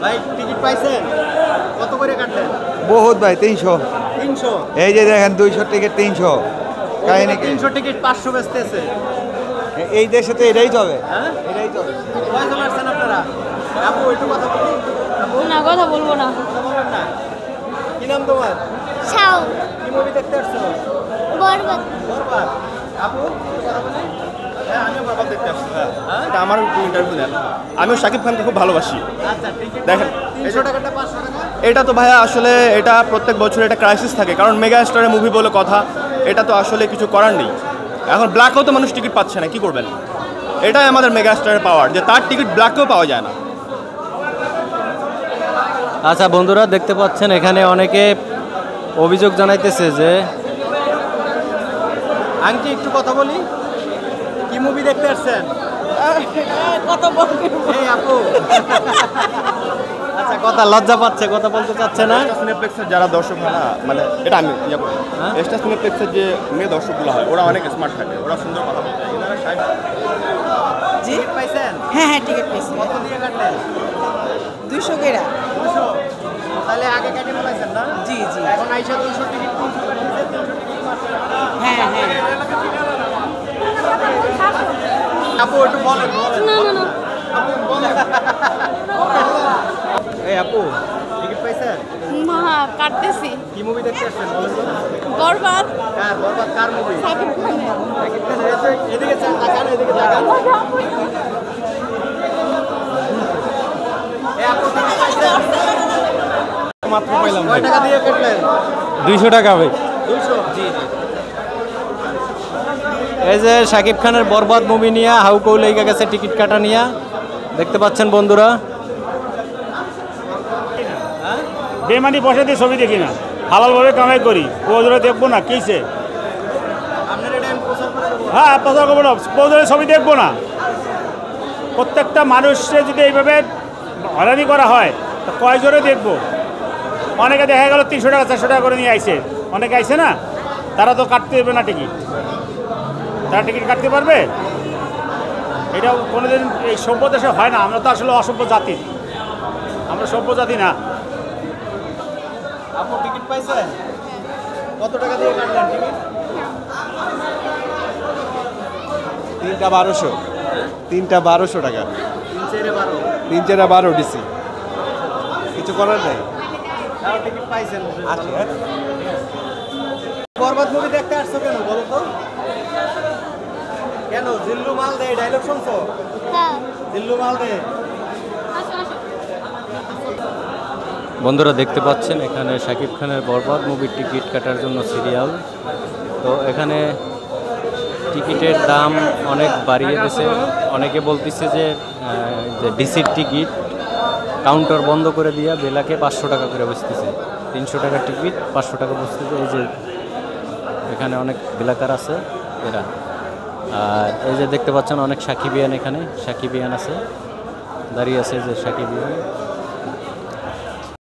ভাই টিকিট পাইছেন? কত করে কাটলেন? বহুত ভাই 300। 300? এই যে দেখেন 200 টিকিট 300। কাহিনী 300 টিকিট 500 বেচতেছে। এই দেশে তো এটাই চলে। হ্যাঁ এটাই চলে। কয়জন আসছেন আপনারা? আপু একটু কথা বলি। আপু না কথা বলবো না। কথা বলেন না। কি নাম তোমার? শাও কি মুভি দেখতে আসছো? বরবাদ। বরবাদ। আপু একটু কথা বলি। হ্যাঁ আমিও বরবাদ দেখতে আসছি। হ্যাঁ? এটা আমার ইন্টারভিউ নেন। আমিও শাকিব খানকে খুব ভালোবাসি। আচ্ছা টিকিট দেখেন, 300 টাকাটা 500 টাকা? এটা তো ভাইয়া আসলে এটা প্রত্যেক বছর এটা ক্রাইসিস থাকে, কারণ মেগা স্টারের মুভি বলে কথা, এটা তো আসলে কিছু করার নেই। এখন ব্ল্যাকেও তো মানুষ টিকিট পাচ্ছে না, কি করবেন? এটাই আমাদের মেগা স্টারের পাওয়ার, যে তার টিকিট ব্ল্যাকেও পাওয়া যায় না। আচ্ছা বন্ধুরা, দেখতে পাচ্ছেন এখানে অনেকে অভিযোগ জানাইতেছে যে আংটি একটু কথা বলি। কি মুভি দেখতে আসছেন? কত বলবো? এই আপু আচ্ছা কথা লজ্জা পাচ্ছে, কথা বলতে চাচ্ছে না। এস্টা সিনেপ্লেক্সের যারা দর্শক হয় না, মানে এটা আমি ইয়ে করি, এস্টা সিনেপ্লেক্সের যে মেয়ে দর্শকগুলো হয় ওরা অনেক স্মার্ট থাকে, ওরা সুন্দর কথা বলতে হয়। এনারা জি পাইছেন? হ্যাঁ হ্যাঁ টিকিট পেয়েছি কত দিয়ে কাটলেন? 200 কেরা। 200? তাহলে আগে কেটে ফেলাইছেন না? জি জি এখন আইসা 200 টিকিট 300 করে দিয়েছে, 300 টিকিট 500 টাকা। হ্যাঁ হ্যাঁ আপু একটু বলেন বলেন। না না না আপু বলেন। এই আপু টিকিট পাইছেন? না কাটতেছি। কি মুভি দেখতে আসছেন বলেন তো? বরবাদ। হ্যাঁ বরবাদ কার মুভি? সাকিব খানের। সাকিব খানের। এদিকে তাকান, এদিকে তাকান। এই আপু টিকিট পাইছেন? মাত্র পাইলাম কয় টাকা দিয়ে কাটলেন? 200 টাকা ভাই। 200? জি জি। এই যে শাকিব খানের বরবাদ মুভি নিয়ে হাউকৌ লেগে গেছে টিকিট কাটা নিয়ে, দেখতে পাচ্ছেন বন্ধুরা। বেমানি পয়সা দিয়ে ছবি দেখি না, হালালভাবে কামাই করি, প্রয়োজনে দেখবো না কিসে। আপনার এটা আমি প্রচার করে দেবো। হ্যাঁ প্রচার করবো না, প্রয়োজনে ছবি দেখবো না। প্রত্যেকটা মানুষকে যদি এইভাবে হয়রানি করা হয় তা কয়জনে দেখবো? অনেকে দেখা গেল 300 টাকা 400 টাকা করে নিয়ে আইছে, অনেকে আইছে না, তারা তো কাটতে দেবে না টিকিট। তারা টিকিট কাটতে পারবে? এটা কোনোদিন এই সভ্য দেশে হয় না। আমরা তো আসলে অসভ্য জাতি, আমরা সভ্য জাতি না। আপু টিকিট পাইছেন? কত টাকা দিয়ে কাটলেন টিকিট? তিনটা 1200। তিনটা 1200 টাকা। 3-12? 3-12 ডিসি। কিছু করার নাই। তাও টিকিট পাইছেন? বরবাদ মুভি দেখতে আসছো কেন বলো তো? কেন? জিল্লু মাল দে ডায়লগ শুনছো? হ্যাঁ জিল্লু মাল দে। আসো আসো। বন্ধুরা দেখতে পাচ্ছেন এখানে শাকিব খানের বরবাদ মুভির টিকিট কাটার জন্য সিরিয়াল। তো এখানে টিকিটের দাম অনেক বাড়িয়ে দিয়েছে। অনেকে বলতেছে যে ডিসির টিকিট কাউন্টার বন্ধ করে দিয়ে বেলাকে 500 টাকা করে বসতেছে। 300 টাকার টিকিট 500 টাকা বসতেছে। এই যে এখানে অনেক বেলাকার আছে এরা। আর এই যে দেখতে পাচ্ছেন অনেক সাকিবিয়ান, এখানে সাকিবিয়ান আছে, দাঁড়িয়ে আছে যে সাকিবিয়ান।